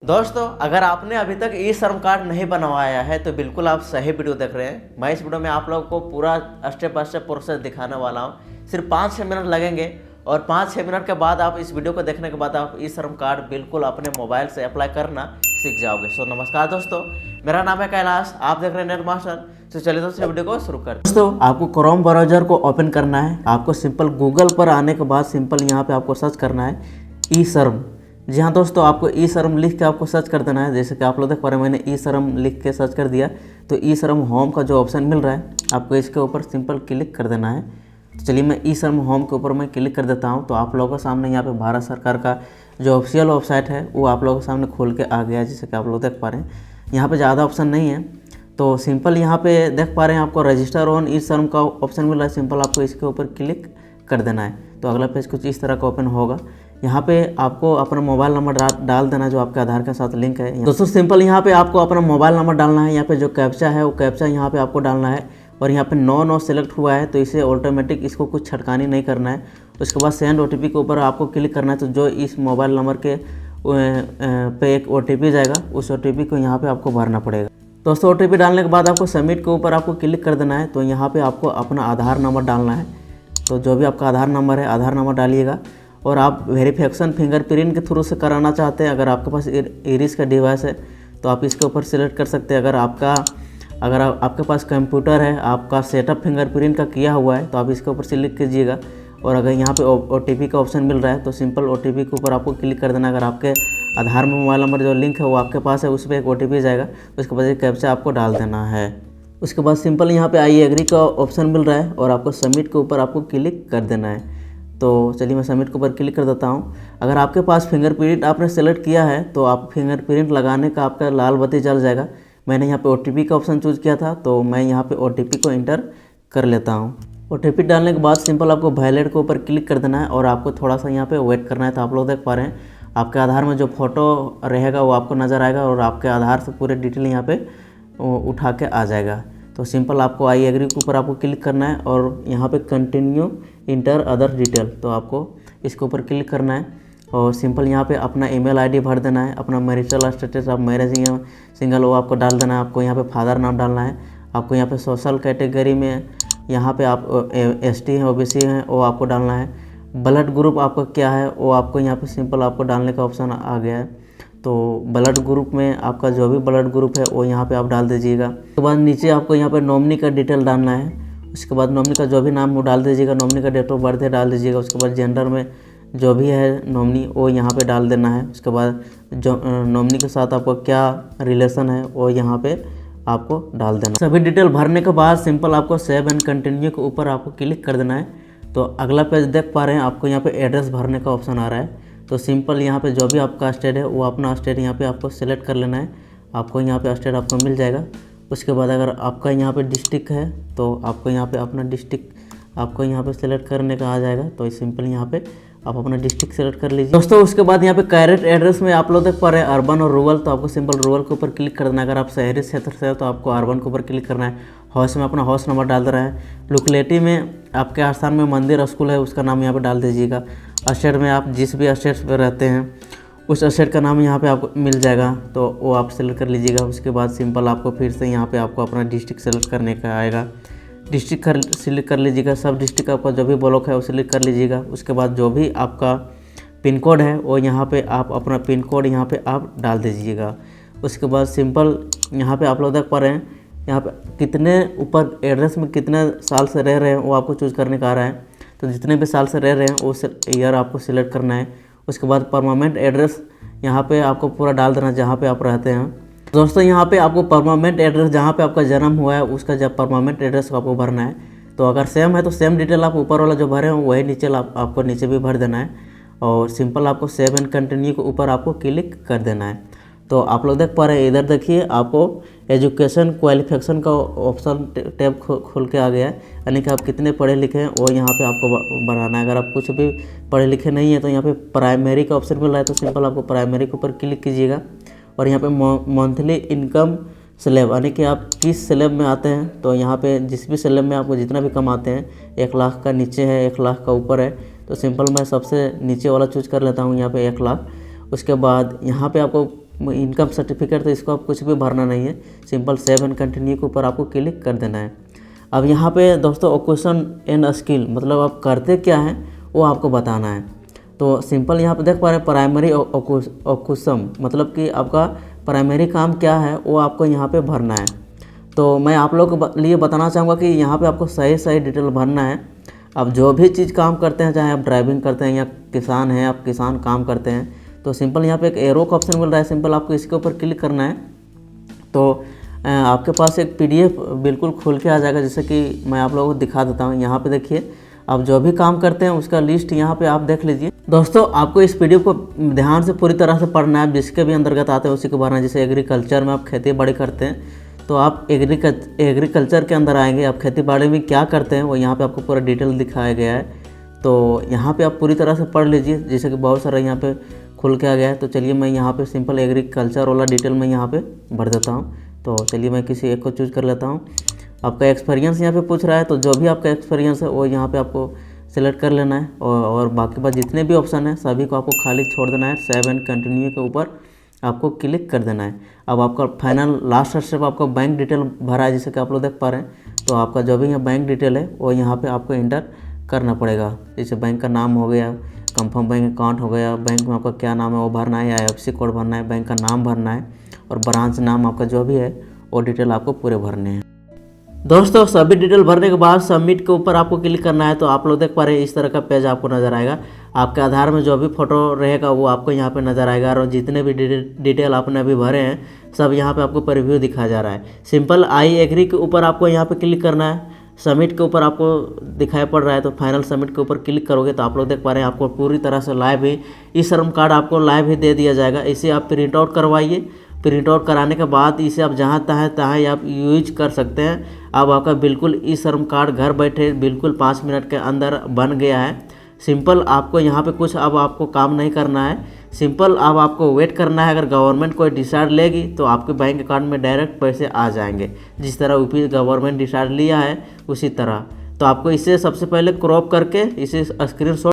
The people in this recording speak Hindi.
दोस्तों, अगर आपने अभी तक ई श्रम कार्ड नहीं बनवाया है तो बिल्कुल आप सही वीडियो देख रहे हैं। मैं इस वीडियो में आप लोगों को पूरा स्टेप बाय स्टेप प्रोसेस दिखाने वाला हूं। सिर्फ 5-6 मिनट लगेंगे और 5-6 मिनट के बाद आप इस वीडियो को देखने के बाद आप ई श्रम कार्ड बिल्कुल अपने मोबाइल से अप्लाई करना सीख जाओगे। सो नमस्कार दोस्तों, मेरा नाम है कैलाश, आप देख रहे हैं नेट मास्टर। तो चलिए दोस्तों वीडियो को शुरू करते हैं। दोस्तों, आपको क्रोम ब्राउजर को ओपन करना है। आपको सिंपल गूगल पर आने के बाद सिंपल यहाँ पे आपको सर्च करना है ई श्रम। जी हाँ दोस्तों, आपको ई श्रम लिख के आपको सर्च कर देना है। जैसे कि आप लोग देख पा रहे हैं, मैंने ई श्रम लिख के सर्च कर दिया। तो ई श्रम होम का जो ऑप्शन मिल रहा है आपको इसके ऊपर सिंपल क्लिक कर देना है। तो चलिए मैं ई श्रम होम के ऊपर मैं क्लिक कर देता हूँ। तो आप लोगों के सामने यहाँ पे भारत सरकार का जो ऑफिशियल वेबसाइट है वो आप लोगों के सामने खोल के आ गया है। जैसे कि आप लोग देख पा रहे हैं, यहाँ पर ज़्यादा ऑप्शन नहीं है। तो सिंपल यहाँ पे देख पा रहे हैं आपको रजिस्टर ऑन ई श्रम का ऑप्शन मिल रहा है। सिंपल आपको इसके ऊपर क्लिक कर देना है। तो अगला पेज कुछ इस तरह का ओपन होगा। यहाँ पे आपको अपना मोबाइल नंबर डाल देना जो आपके आधार के साथ लिंक है। दोस्तों सिंपल यहाँ पे आपको अपना मोबाइल नंबर डालना है। यहाँ पे जो कैप्चा है वो कैप्चा यहाँ पे आपको डालना है। और यहाँ पे नो सेलेक्ट हुआ है तो इसे ऑटोमेटिक इसको कुछ छटकानी नहीं करना है। उसके बाद सेंड OTP के ऊपर आपको क्लिक करना है। तो जो इस मोबाइल नंबर के पे एक OTP जाएगा, उस OTP को यहाँ पर आपको भरना पड़ेगा। दोस्तों OTP डालने के बाद आपको सबमिट के ऊपर आपको क्लिक कर देना है। तो यहाँ पर आपको अपना आधार नंबर डालना है। तो जो भी आपका आधार नंबर है, आधार नंबर डालिएगा। और आप वेरिफिकेशन फिंगरप्रिंट के थ्रू से कराना चाहते हैं, अगर आपके पास इरिस का डिवाइस है तो आप इसके ऊपर सिलेक्ट कर सकते हैं। अगर आपके पास कंप्यूटर है, आपका सेटअप फिंगरप्रिंट का किया हुआ है तो आप इसके ऊपर सिलेक्ट कीजिएगा। और अगर यहाँ पे OTP का ऑप्शन मिल रहा है तो सिंपल OTP के ऊपर आपको क्लिक कर देना। अगर आपके आधार में मोबाइल नंबर जो लिंक है वो आपके पास है, उस पर एक OTP जाएगा। उसके बाद एक कैप्चा आपको डाल देना है। उसके बाद सिंपल यहाँ पे आई एग्री का ऑप्शन मिल रहा है और आपको सबमिट के ऊपर आपको क्लिक कर देना है। तो चलिए मैं सबमिट के ऊपर क्लिक कर देता हूँ। अगर आपके पास फिंगरप्रिंट आपने सेलेक्ट किया है तो आप फिंगरप्रिंट लगाने का आपका लाल बत्ती जल जाएगा। मैंने यहाँ पे OTP का ऑप्शन चूज़ किया था तो मैं यहाँ पे OTP को इंटर कर लेता हूँ। OTP डालने के बाद सिंपल आपको वैलिड के ऊपर क्लिक कर देना है और आपको थोड़ा सा यहाँ पर वेट करना है। तो आप लोग देख पा रहे हैं आपके आधार में जो फ़ोटो रहेगा वो आपको नज़र आएगा और आपके आधार से पूरे डिटेल यहाँ पर उठा के आ जाएगा। तो सिंपल आपको आई एग्री के ऊपर आपको क्लिक करना है और यहाँ पे कंटिन्यू इंटर अदर डिटेल, तो आपको इसके ऊपर क्लिक करना है। और सिंपल यहाँ पे अपना email ID भर देना है। अपना मैरिटल स्टेटस, आप मैरिज या सिंगल वो आपको डाल देना है। आपको यहाँ पे फादर नाम डालना है। आपको यहाँ पे सोशल कैटेगरी में यहाँ पे आप ST हैं, OBC हैं, वो आपको डालना है। ब्लड ग्रुप आपका क्या है वो आपको यहाँ पे सिंपल आपको डालने का ऑप्शन आ गया है। तो ब्लड ग्रुप में आपका जो भी ब्लड ग्रुप है वो यहाँ पे आप डाल दीजिएगा। उसके बाद नीचे आपको यहाँ पे नॉमिनी का डिटेल डालना है। उसके बाद नॉमिनी का जो भी नाम वो डाल दीजिएगा। नॉमिनी का डेट ऑफ बर्थ डाल दीजिएगा। उसके बाद जेंडर में जो भी है नॉमिनी वो यहाँ पे डाल देना है। उसके बाद जो नॉमिनी के साथ आपको क्या रिलेशन है वो यहाँ पे आपको डाल देना। सभी डिटेल भरने के बाद सिंपल आपको सेव एंड कंटिन्यू के ऊपर आपको क्लिक कर देना है। तो अगला पेज देख पा रहे हैं आपको यहाँ पे एड्रेस भरने का ऑप्शन आ रहा है। तो सिंपल यहाँ पे जो भी आपका स्टेट है वो अपना स्टेट यहाँ पे आपको सेलेक्ट कर लेना है। आपको यहाँ पे स्टेट आपको मिल जाएगा। उसके बाद अगर आपका यहाँ पे डिस्ट्रिक्ट है तो आपको यहाँ पे अपना डिस्ट्रिक्ट आपको यहाँ पे सेलेक्ट करने का आ जाएगा। तो सिंपल यहाँ पे आप अपना डिस्ट्रिक्ट सेलेक्ट कर लीजिए। दोस्तों उसके बाद यहाँ पे करेक्ट एड्रेस में आप लोग देख पा रहे हैं अर्बन और रूरल, तो आपको सिंपल रूरल के ऊपर क्लिक करना है। अगर आप शहरी क्षेत्र से हो तो आपको अर्बन के ऊपर क्लिक करना है। हाउस में अपना हाउस नंबर डाल दे रहा है। लोकेलिटी में आपके स्थान में मंदिर स्कूल है उसका नाम यहाँ पे डाल दीजिएगा। स्टेट में आप जिस भी स्टेट पर रहते हैं उस स्टेट का नाम यहाँ पे आपको मिल जाएगा, तो वो आप सेलेक्ट कर लीजिएगा। उसके बाद सिंपल आपको फिर से यहाँ पे आपको अपना डिस्ट्रिक्ट सेलेक्ट करने का आएगा। डिस्ट्रिक्ट सिलेक्ट कर लीजिएगा। सब डिस्ट्रिक्ट आपका जो भी ब्लॉक है वो सिलेक्ट कर लीजिएगा। उसके बाद जो भी आपका पिन कोड है वो यहाँ पे आप अपना पिन कोड यहाँ पे आप डाल दीजिएगा। उसके बाद सिंपल यहाँ पे आप लोग देख पा रहे हैं यहाँ पे कितने ऊपर एड्रेस में कितने साल से रह रहे हैं वो आपको चूज़ करने का आ रहा है। तो जितने भी साल से रह रहे हैं वो ईयर आपको सिलेक्ट करना है। उसके बाद परमानेंट एड्रेस यहाँ पे आपको पूरा डाल देना जहाँ पे आप रहते हैं। दोस्तों यहाँ पे आपको परमानेंट एड्रेस जहाँ पे आपका जन्म हुआ है उसका जब परमानेंट एड्रेस आपको भरना है। तो अगर सेम है तो सेम डिटेल आप ऊपर वाला जो भरे हैं वही नीचे आपको नीचे भी भर देना है। और सिंपल आपको सेव एंड कंटिन्यू के ऊपर आपको क्लिक कर देना है। तो आप लोग देख पा रहे हैं इधर देखिए आपको एजुकेशन क्वालिफिकेशन का ऑप्शन टैब खोल के आ गया है। यानी कि आप कितने पढ़े लिखे हैं वो यहाँ पे आपको बनाना है। अगर आप कुछ भी पढ़े लिखे नहीं है तो यहाँ पे प्राइमरी का ऑप्शन मिल रहा है। तो सिंपल आपको प्राइमरी के ऊपर क्लिक कीजिएगा। और यहाँ पे मंथली इनकम स्लैब यानी कि आप किस स्लैब में आते हैं। तो यहाँ पे जिस भी स्लैब में आपको जितना भी कमाते हैं 1 लाख का नीचे है 1 लाख का ऊपर है। तो सिंपल मैं सबसे नीचे वाला चूज कर लेता हूँ यहाँ पे 1 लाख। उसके बाद यहाँ पे आपको इनकम सर्टिफिकेट, तो इसको आप कुछ भी भरना नहीं है। सिंपल सेव एंड कंटिन्यू के ऊपर आपको क्लिक कर देना है। अब यहाँ पे दोस्तों ऑक्यूपेशन एंड स्किल, मतलब आप करते क्या हैं वो आपको बताना है। तो सिंपल यहाँ पे देख पा रहे हैं प्राइमरी ऑक्यूपेशन, मतलब कि आपका प्राइमरी काम क्या है वो आपको यहाँ पे भरना है। तो मैं आप लोगों के लिए बताना चाहूँगा कि यहाँ पे आपको सही डिटेल भरना है। अब जो भी चीज़ काम करते हैं, चाहे आप ड्राइविंग करते हैं या किसान हैं, आप किसान काम करते हैं, तो सिंपल यहाँ पे एक एरो का ऑप्शन मिल रहा है, सिंपल आपको इसके ऊपर क्लिक करना है। तो आपके पास एक PDF बिल्कुल खुल के आ जाएगा, जैसे कि मैं आप लोगों को दिखा देता हूँ। यहाँ पे देखिए, आप जो भी काम करते हैं उसका लिस्ट यहाँ पे आप देख लीजिए। दोस्तों आपको इस PDF को ध्यान से पूरी तरह से पढ़ना है, जिसके भी अंतर्गत आते हैं उसी को भरना है। जैसे एग्रीकल्चर में आप खेती बाड़ी करते हैं, तो आप एग्रीकल्चर के अंदर आएंगे, आप खेती बाड़ी में क्या करते हैं वो यहाँ पे आपको पूरा डिटेल दिखाया गया है। तो यहाँ पे आप पूरी तरह से पढ़ लीजिए, जैसे कि बहुत सारा यहाँ पे खुल के आ गया है। तो चलिए मैं यहाँ पे सिंपल एग्रीकल्चर वाला डिटेल में यहाँ पे भर देता हूँ। तो चलिए मैं किसी एक को चूज़ कर लेता हूँ। आपका एक्सपीरियंस यहाँ पे पूछ रहा है, तो जो भी आपका एक्सपीरियंस है वो यहाँ पे आपको सेलेक्ट कर लेना है, और बाकी बात जितने भी ऑप्शन है सभी को आपको खाली छोड़ देना है। सेव एंड कंटिन्यू के ऊपर आपको क्लिक कर देना है। अब आपका फाइनल लास्ट स्टेप आपका बैंक डिटेल भरा है, जैसे कि आप लोग देख पा रहे हैं। तो आपका जो भी यहाँ बैंक डिटेल है वो यहाँ पे आपको इंटर करना पड़ेगा। जैसे बैंक का नाम हो गया, कंफर्म बैंक अकाउंट हो गया, बैंक में आपका क्या नाम है वो भरना है, IFSC कोड भरना है, बैंक का नाम भरना है, और ब्रांच नाम आपका जो भी है वो डिटेल आपको पूरे भरने हैं। दोस्तों सभी डिटेल भरने के बाद सबमिट के ऊपर आपको क्लिक करना है। तो आप लोग देख पा रहे हैं इस तरह का पेज आपको नज़र आएगा। आपके आधार में जो भी फोटो रहेगा वो आपको यहाँ पे नज़र आएगा, और जितने भी डिटेल आपने अभी भरे हैं सब यहाँ पे आपको प्रीव्यू दिखाया जा रहा है। सिंपल आई एग्री के ऊपर आपको यहाँ पे क्लिक करना है। सबमिट के ऊपर आपको दिखाई पड़ रहा है, तो फाइनल सबमिट के ऊपर क्लिक करोगे तो आप लोग देख पा रहे हैं आपको पूरी तरह से लाइव ही ई श्रम कार्ड आपको लाइव ही दे दिया जाएगा। इसे आप प्रिंट आउट करवाइए। प्रिंट आउट कराने के बाद इसे आप जहाँ तहाँ आप यूज कर सकते हैं। अब आपका बिल्कुल ई श्रम कार्ड घर बैठे बिल्कुल 5 मिनट के अंदर बन गया है। सिंपल आपको यहाँ पे कुछ अब आपको काम नहीं करना है, सिंपल अब आपको वेट करना है। अगर गवर्नमेंट कोई डिसाइड लेगी तो आपके बैंक अकाउंट में डायरेक्ट पैसे आ जाएंगे, जिस तरह यूपी गवर्नमेंट डिसाइड लिया है उसी तरह। तो आपको इसे सबसे पहले क्रॉप करके इसे स्क्रीनशॉट